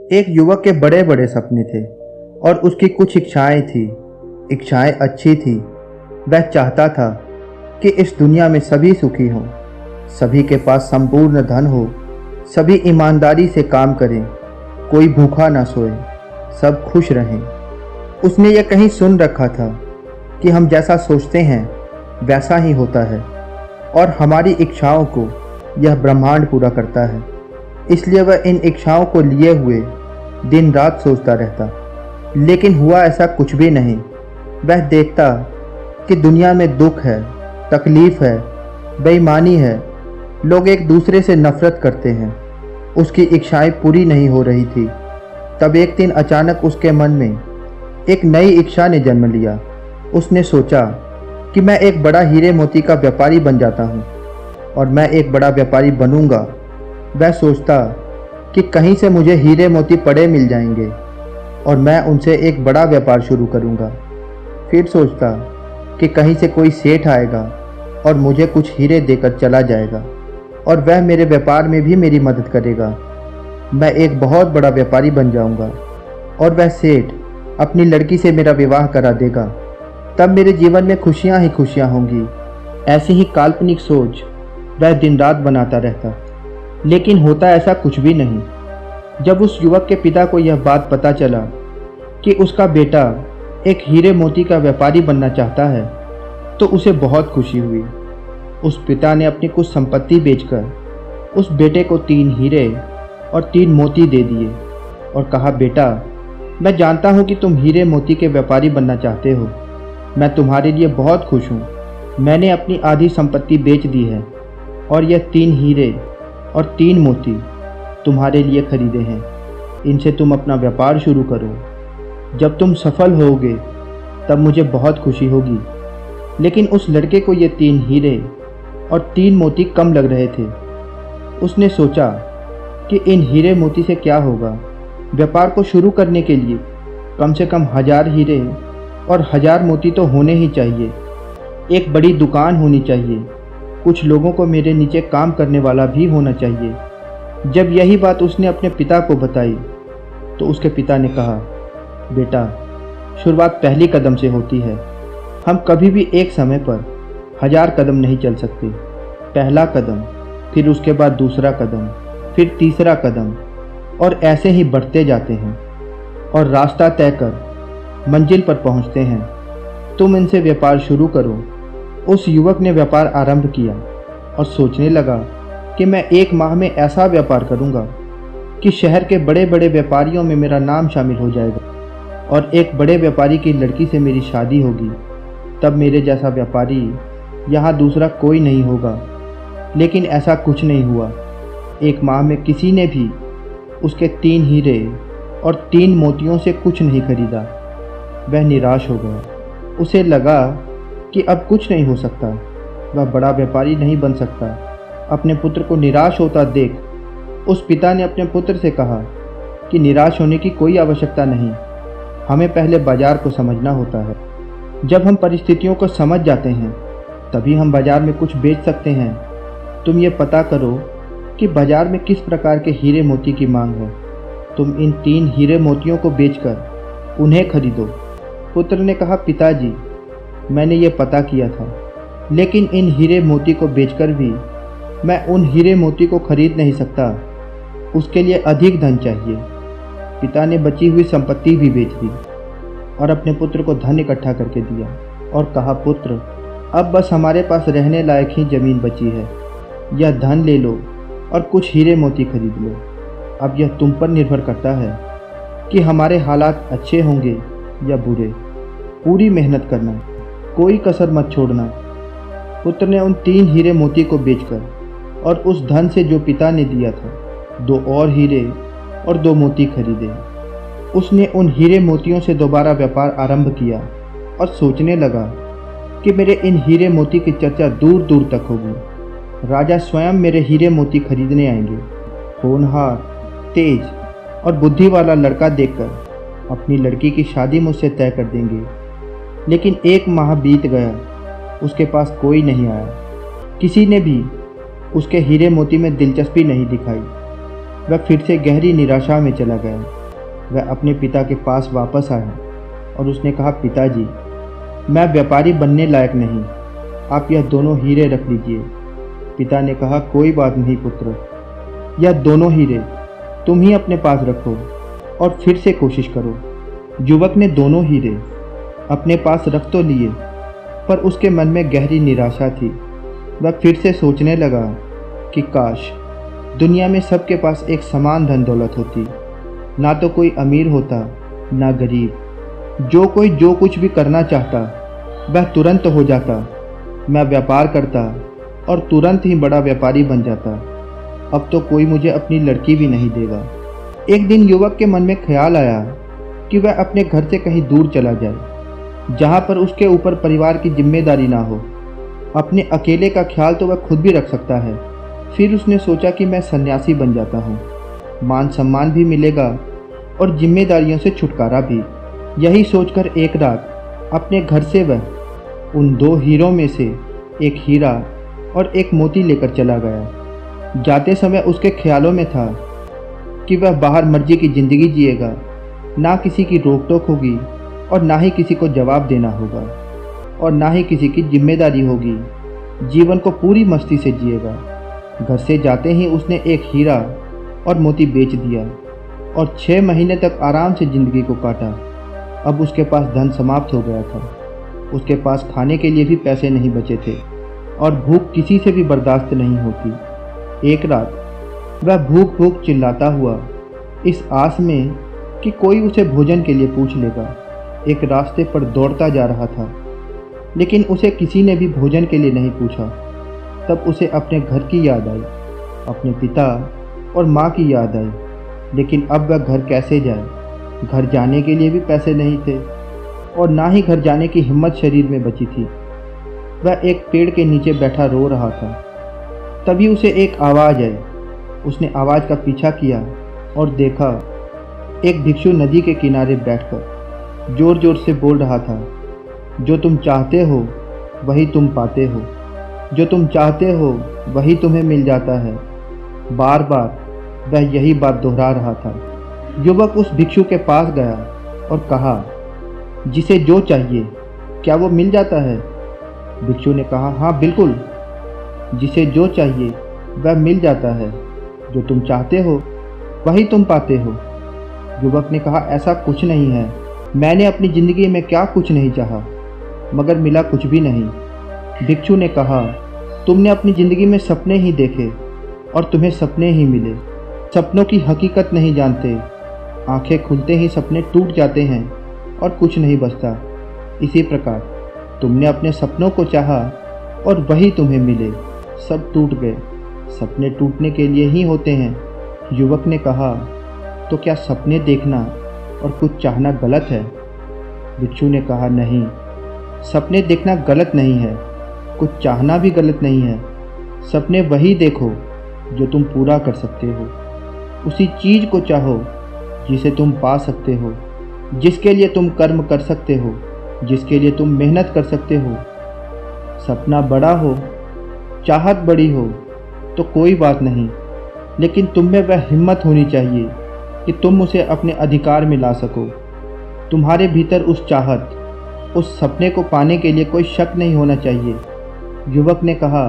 एक युवक के बड़े बड़े सपने थे और उसकी कुछ इच्छाएं थी। इच्छाएं अच्छी थी। वह चाहता था कि इस दुनिया में सभी सुखी हों, सभी के पास संपूर्ण धन हो, सभी ईमानदारी से काम करें, कोई भूखा ना सोए, सब खुश रहें। उसने यह कहीं सुन रखा था कि हम जैसा सोचते हैं वैसा ही होता है और हमारी इच्छाओं को यह ब्रह्मांड पूरा करता है। इसलिए वह इन इच्छाओं को लिए हुए दिन रात सोचता रहता, लेकिन हुआ ऐसा कुछ भी नहीं। वह देखता कि दुनिया में दुख है, तकलीफ है, बेईमानी है, लोग एक दूसरे से नफरत करते हैं। उसकी इच्छाएं पूरी नहीं हो रही थी। तब एक दिन अचानक उसके मन में एक नई इच्छा ने जन्म लिया। उसने सोचा कि मैं एक बड़ा हीरे मोती का व्यापारी बन जाता हूँ और मैं एक बड़ा व्यापारी बनूंगा। वह सोचता कि कहीं से मुझे हीरे मोती पड़े मिल जाएंगे और मैं उनसे एक बड़ा व्यापार शुरू करूंगा। फिर सोचता कि कहीं से कोई सेठ आएगा और मुझे कुछ हीरे देकर चला जाएगा और वह मेरे व्यापार में भी मेरी मदद करेगा। मैं एक बहुत बड़ा व्यापारी बन जाऊंगा और वह सेठ अपनी लड़की से मेरा विवाह करा देगा। तब मेरे जीवन में खुशियां ही खुशियां होंगी। ऐसी ही काल्पनिक सोच वह दिन रात बनाता रहता, लेकिन होता ऐसा कुछ भी नहीं। जब उस युवक के पिता को यह बात पता चला कि उसका बेटा एक हीरे मोती का व्यापारी बनना चाहता है, तो उसे बहुत खुशी हुई। उस पिता ने अपनी कुछ संपत्ति बेचकर उस बेटे को 3 हीरे और 3 मोती दे दिए और कहा, बेटा, मैं जानता हूँ कि तुम हीरे मोती के व्यापारी बनना चाहते हो। मैं तुम्हारे लिए बहुत खुश हूँ। मैंने अपनी आधी संपत्ति बेच दी है और यह 3 हीरे और 3 मोती तुम्हारे लिए खरीदे हैं। इनसे तुम अपना व्यापार शुरू करो। जब तुम सफल होगे तब मुझे बहुत खुशी होगी। लेकिन उस लड़के को ये 3 हीरे और 3 मोती कम लग रहे थे। उसने सोचा कि इन हीरे मोती से क्या होगा। व्यापार को शुरू करने के लिए कम से कम 1000 हीरे और 1000 मोती तो होने ही चाहिए। एक बड़ी दुकान होनी चाहिए। कुछ लोगों को मेरे नीचे काम करने वाला भी होना चाहिए। जब यही बात उसने अपने पिता को बताई तो उसके पिता ने कहा, बेटा, शुरुआत पहली कदम से होती है। हम कभी भी एक समय पर 1000 कदम नहीं चल सकते। पहला कदम, फिर उसके बाद दूसरा कदम, फिर तीसरा कदम और ऐसे ही बढ़ते जाते हैं और रास्ता तय कर मंजिल पर पहुंचते हैं। तुम इनसे व्यापार शुरू करो। उस युवक ने व्यापार आरंभ किया और सोचने लगा कि मैं 1 माह में ऐसा व्यापार करूंगा कि शहर के बड़े बड़े व्यापारियों में मेरा नाम शामिल हो जाएगा और एक बड़े व्यापारी की लड़की से मेरी शादी होगी। तब मेरे जैसा व्यापारी यहाँ दूसरा कोई नहीं होगा। लेकिन ऐसा कुछ नहीं हुआ। 1 माह में किसी ने भी उसके 3 हीरे और 3 मोतियों से कुछ नहीं खरीदा। वह निराश हो गया। उसे लगा कि अब कुछ नहीं हो सकता। वह बड़ा व्यापारी नहीं बन सकता। अपने पुत्र को निराश होता देख उस पिता ने अपने पुत्र से कहा कि निराश होने की कोई आवश्यकता नहीं। हमें पहले बाजार को समझना होता है। जब हम परिस्थितियों को समझ जाते हैं तभी हम बाजार में कुछ बेच सकते हैं। तुम ये पता करो कि बाजार में किस प्रकार के हीरे मोती की मांग है। तुम इन 3 हीरे मोतियों को बेचकर उन्हें खरीदो। पुत्र ने कहा, पिताजी, मैंने ये पता किया था, लेकिन इन हीरे मोती को बेचकर भी मैं उन हीरे मोती को खरीद नहीं सकता। उसके लिए अधिक धन चाहिए। पिता ने बची हुई संपत्ति भी बेच दी और अपने पुत्र को धन इकट्ठा करके दिया और कहा, पुत्र, अब बस हमारे पास रहने लायक ही ज़मीन बची है। यह धन ले लो और कुछ हीरे मोती खरीद लो। अब यह तुम पर निर्भर करता है कि हमारे हालात अच्छे होंगे या बुरे। पूरी मेहनत करना, कोई कसर मत छोड़ना। पुत्र ने उन 3 हीरे मोती को बेचकर और उस धन से जो पिता ने दिया था 2 और हीरे और 2 मोती खरीदे। उसने उन हीरे मोतियों से दोबारा व्यापार आरंभ किया और सोचने लगा कि मेरे इन हीरे मोती की चर्चा दूर दूर तक होगी। राजा स्वयं मेरे हीरे मोती खरीदने आएंगे। होनहार, तेज और बुद्धि वाला लड़का देखकर अपनी लड़की की शादी मुझसे तय कर देंगे। लेकिन 1 माह बीत गया, उसके पास कोई नहीं आया। किसी ने भी उसके हीरे मोती में दिलचस्पी नहीं दिखाई। वह फिर से गहरी निराशा में चला गया। वह अपने पिता के पास वापस आया और उसने कहा, पिताजी, मैं व्यापारी बनने लायक नहीं, आप यह दोनों हीरे रख लीजिए। पिता ने कहा, कोई बात नहीं पुत्र, यह दोनों हीरे तुम ही अपने पास रखो और फिर से कोशिश करो। युवक ने दोनों हीरे अपने पास रख तो लिए, पर उसके मन में गहरी निराशा थी। वह फिर से सोचने लगा कि काश दुनिया में सबके पास एक समान धन दौलत होती, ना तो कोई अमीर होता ना गरीब। जो कोई जो कुछ भी करना चाहता वह तुरंत हो जाता। मैं व्यापार करता और तुरंत ही बड़ा व्यापारी बन जाता। अब तो कोई मुझे अपनी लड़की भी नहीं देगा। एक दिन युवक के मन में ख्याल आया कि वह अपने घर से कहीं दूर चला जाए, जहाँ पर उसके ऊपर परिवार की जिम्मेदारी ना हो। अपने अकेले का ख्याल तो वह खुद भी रख सकता है। फिर उसने सोचा कि मैं सन्यासी बन जाता हूँ, मान सम्मान भी मिलेगा और जिम्मेदारियों से छुटकारा भी। यही सोचकर एक रात अपने घर से वह उन दो हीरों में से एक हीरा और एक मोती लेकर चला गया। जाते समय उसके ख्यालों में था कि वह बाहर मर्जी की ज़िंदगी जिएगा, ना किसी की रोक टोक होगी और ना ही किसी को जवाब देना होगा और ना ही किसी की जिम्मेदारी होगी। जीवन को पूरी मस्ती से जिएगा। घर से जाते ही उसने एक हीरा और मोती बेच दिया और 6 महीने तक आराम से ज़िंदगी को काटा। अब उसके पास धन समाप्त हो गया था। उसके पास खाने के लिए भी पैसे नहीं बचे थे और भूख किसी से भी बर्दाश्त नहीं होती। एक रात वह भूख भूख चिल्लाता हुआ इस आस में कि कोई उसे भोजन के लिए पूछ लेगा, एक रास्ते पर दौड़ता जा रहा था, लेकिन उसे किसी ने भी भोजन के लिए नहीं पूछा। तब उसे अपने घर की याद आई, अपने पिता और माँ की याद आई, लेकिन अब वह घर कैसे जाए? घर जाने के लिए भी पैसे नहीं थे और ना ही घर जाने की हिम्मत शरीर में बची थी। वह एक पेड़ के नीचे बैठा रो रहा था। तभी उसे एक आवाज़ आई। उसने आवाज़ का पीछा किया और देखा एक भिक्षु नदी के किनारे बैठकर जोर जोर से बोल रहा था, जो तुम चाहते हो वही तुम पाते हो, जो तुम चाहते हो वही तुम्हें मिल जाता है। बार बार वह यही बात दोहरा रहा था। युवक उस भिक्षु के पास गया और कहा, जिसे जो चाहिए क्या वो मिल जाता है? भिक्षु ने कहा, हाँ बिल्कुल, जिसे जो चाहिए वह मिल जाता है, जो तुम चाहते हो वही तुम पाते हो। युवक ने कहा, ऐसा कुछ नहीं है, मैंने अपनी ज़िंदगी में क्या कुछ नहीं चाहा, मगर मिला कुछ भी नहीं। भिक्षु ने कहा, तुमने अपनी ज़िंदगी में सपने ही देखे और तुम्हें सपने ही मिले। सपनों की हकीकत नहीं जानते। आंखें खुलते ही सपने टूट जाते हैं और कुछ नहीं बचता। इसी प्रकार तुमने अपने सपनों को चाहा और वही तुम्हें मिले। सब टूट गए। सपने टूटने के लिए ही होते हैं। युवक ने कहा, तो क्या सपने देखना और कुछ चाहना गलत है? भिक्षु ने कहा, नहीं, सपने देखना गलत नहीं है, कुछ चाहना भी गलत नहीं है। सपने वही देखो जो तुम पूरा कर सकते हो। उसी चीज़ को चाहो जिसे तुम पा सकते हो, जिसके लिए तुम कर्म कर सकते हो, जिसके लिए तुम मेहनत कर सकते हो। सपना बड़ा हो, चाहत बड़ी हो तो कोई बात नहीं, लेकिन तुम में वह हिम्मत होनी चाहिए कि तुम उसे अपने अधिकार में ला सको। तुम्हारे भीतर उस चाहत, उस सपने को पाने के लिए कोई शक नहीं होना चाहिए। युवक ने कहा,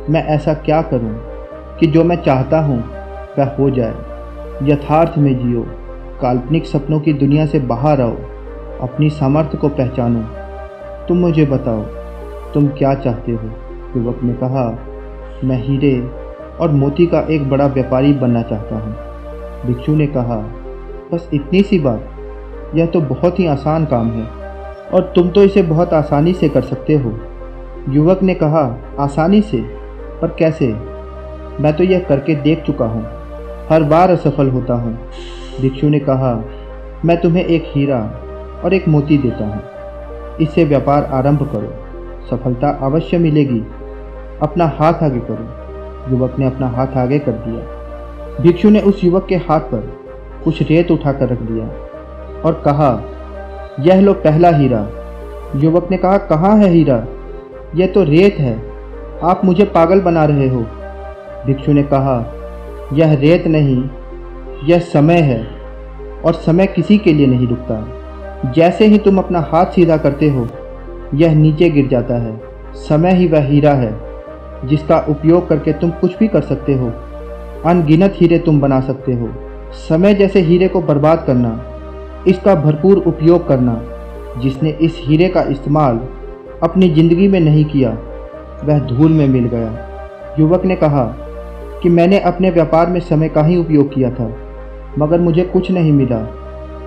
मैं ऐसा क्या करूं कि जो मैं चाहता हूं वह हो जाए। यथार्थ में जियो, काल्पनिक सपनों की दुनिया से बाहर आओ, अपनी सामर्थ्य को पहचानो। तुम मुझे बताओ, तुम क्या चाहते हो? युवक ने कहा, मैं हीरे और मोती का एक बड़ा व्यापारी बनना चाहता हूँ। भिक्षु ने कहा, बस इतनी सी बात? यह तो बहुत ही आसान काम है और तुम तो इसे बहुत आसानी से कर सकते हो। युवक ने कहा, आसानी से? पर कैसे? मैं तो यह करके देख चुका हूँ, हर बार असफल होता हूँ। भिक्षु ने कहा, मैं तुम्हें एक हीरा और एक मोती देता हूँ, इससे व्यापार आरंभ करो, सफलता अवश्य मिलेगी। अपना हाथ आगे करो। युवक ने अपना हाथ आगे कर दिया। भिक्षु ने उस युवक के हाथ पर कुछ रेत उठाकर रख दिया और कहा, यह लो पहला हीरा। युवक ने कहा, कहाँ है हीरा? यह तो रेत है, आप मुझे पागल बना रहे हो। भिक्षु ने कहा, यह रेत नहीं, यह समय है। और समय किसी के लिए नहीं रुकता। जैसे ही तुम अपना हाथ सीधा करते हो, यह नीचे गिर जाता है। समय ही वह हीरा है जिसका उपयोग करके तुम कुछ भी कर सकते हो। अनगिनत हीरे तुम बना सकते हो। समय जैसे हीरे को बर्बाद करना, इसका भरपूर उपयोग करना। जिसने इस हीरे का इस्तेमाल अपनी ज़िंदगी में नहीं किया, वह धूल में मिल गया। युवक ने कहा कि मैंने अपने व्यापार में समय का ही उपयोग किया था, मगर मुझे कुछ नहीं मिला।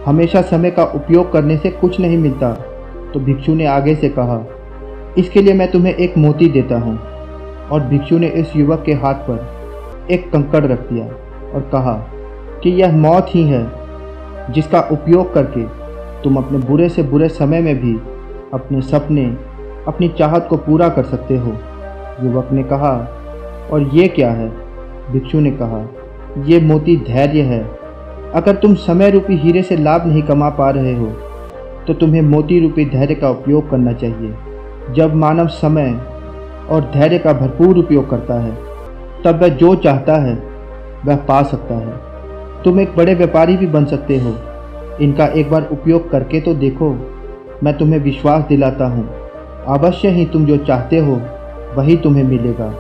हमेशा समय का उपयोग करने से कुछ नहीं मिलता। तो भिक्षु ने आगे से कहा, इसके लिए मैं तुम्हें एक मोती देता हूँ। और भिक्षु ने इस युवक के हाथ पर एक कंकड़ रख दिया और कहा कि यह मौत ही है जिसका उपयोग करके तुम अपने बुरे से बुरे समय में भी अपने सपने, अपनी चाहत को पूरा कर सकते हो। युवक ने कहा, और ये क्या है? भिक्षु ने कहा, ये मोती धैर्य है। अगर तुम समय रूपी हीरे से लाभ नहीं कमा पा रहे हो, तो तुम्हें मोती रूपी धैर्य का उपयोग करना चाहिए। जब मानव समय और धैर्य का भरपूर उपयोग करता है, तब वह जो चाहता है वह पा सकता है। तुम एक बड़े व्यापारी भी बन सकते हो। इनका एक बार उपयोग करके तो देखो। मैं तुम्हें विश्वास दिलाता हूँ, अवश्य ही तुम जो चाहते हो वही तुम्हें मिलेगा।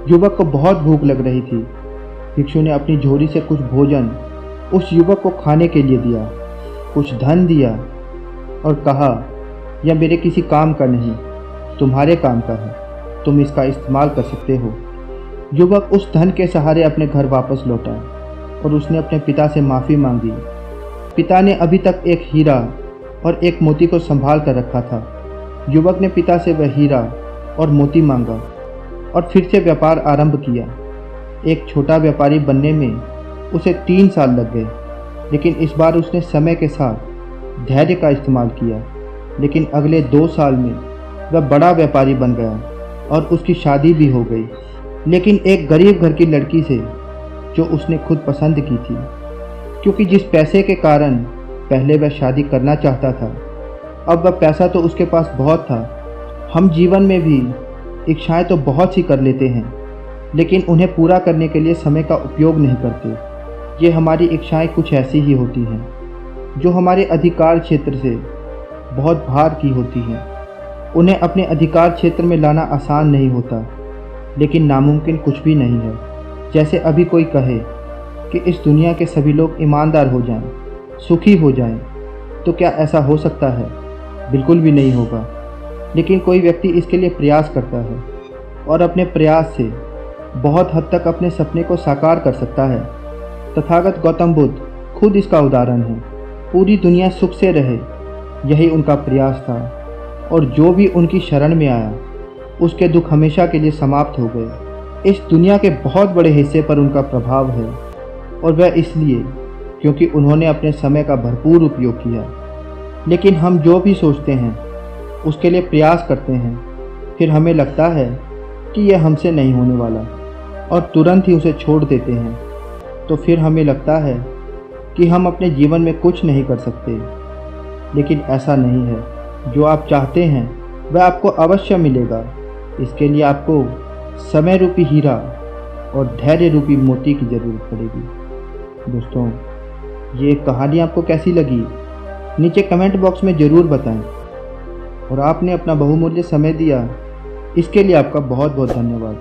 युवक को बहुत भूख लग रही थी। भिक्षु ने अपनी झोली से कुछ भोजन उस युवक को खाने के लिए दिया, कुछ धन दिया और कहा, यह मेरे किसी काम का नहीं, तुम्हारे काम का है। तुम इसका इस्तेमाल कर सकते हो। युवक उस धन के सहारे अपने घर वापस लौटा और उसने अपने पिता से माफ़ी मांगी। पिता ने अभी तक एक हीरा और एक मोती को संभाल कर रखा था। युवक ने पिता से वह हीरा और मोती मांगा और फिर से व्यापार आरंभ किया। एक छोटा व्यापारी बनने में उसे 3 साल लग गए, लेकिन इस बार उसने समय के साथ धैर्य का इस्तेमाल किया। लेकिन अगले 2 साल में वह बड़ा व्यापारी बन गया और उसकी शादी भी हो गई, लेकिन एक गरीब घर की लड़की से, जो उसने खुद पसंद की थी। क्योंकि जिस पैसे के कारण पहले वह शादी करना चाहता था, अब वह पैसा तो उसके पास बहुत था। हम जीवन में भी इच्छाएं तो बहुत सी कर लेते हैं, लेकिन उन्हें पूरा करने के लिए समय का उपयोग नहीं करते। ये हमारी इच्छाएं कुछ ऐसी ही होती हैं, जो हमारे अधिकार क्षेत्र से बहुत बाहर की होती हैं। उन्हें अपने अधिकार क्षेत्र में लाना आसान नहीं होता, लेकिन नामुमकिन कुछ भी नहीं है। जैसे अभी कोई कहे कि इस दुनिया के सभी लोग ईमानदार हो जाएं, सुखी हो जाएं, तो क्या ऐसा हो सकता है? बिल्कुल भी नहीं होगा। लेकिन कोई व्यक्ति इसके लिए प्रयास करता है और अपने प्रयास से बहुत हद तक अपने सपने को साकार कर सकता है। तथागत गौतम बुद्ध खुद इसका उदाहरण है। पूरी दुनिया सुख से रहे, यही उनका प्रयास था, और जो भी उनकी शरण में आया उसके दुख हमेशा के लिए समाप्त हो गए। इस दुनिया के बहुत बड़े हिस्से पर उनका प्रभाव है, और वह इसलिए क्योंकि उन्होंने अपने समय का भरपूर उपयोग किया। लेकिन हम जो भी सोचते हैं, उसके लिए प्रयास करते हैं, फिर हमें लगता है कि यह हमसे नहीं होने वाला और तुरंत ही उसे छोड़ देते हैं। तो फिर हमें लगता है कि हम अपने जीवन में कुछ नहीं कर सकते। लेकिन ऐसा नहीं है। जो आप चाहते हैं वह आपको अवश्य मिलेगा। इसके लिए आपको समय रूपी हीरा और धैर्य रूपी मोती की ज़रूरत पड़ेगी। दोस्तों, ये कहानी आपको कैसी लगी, नीचे कमेंट बॉक्स में ज़रूर बताएं। और आपने अपना बहुमूल्य समय दिया, इसके लिए आपका बहुत बहुत धन्यवाद।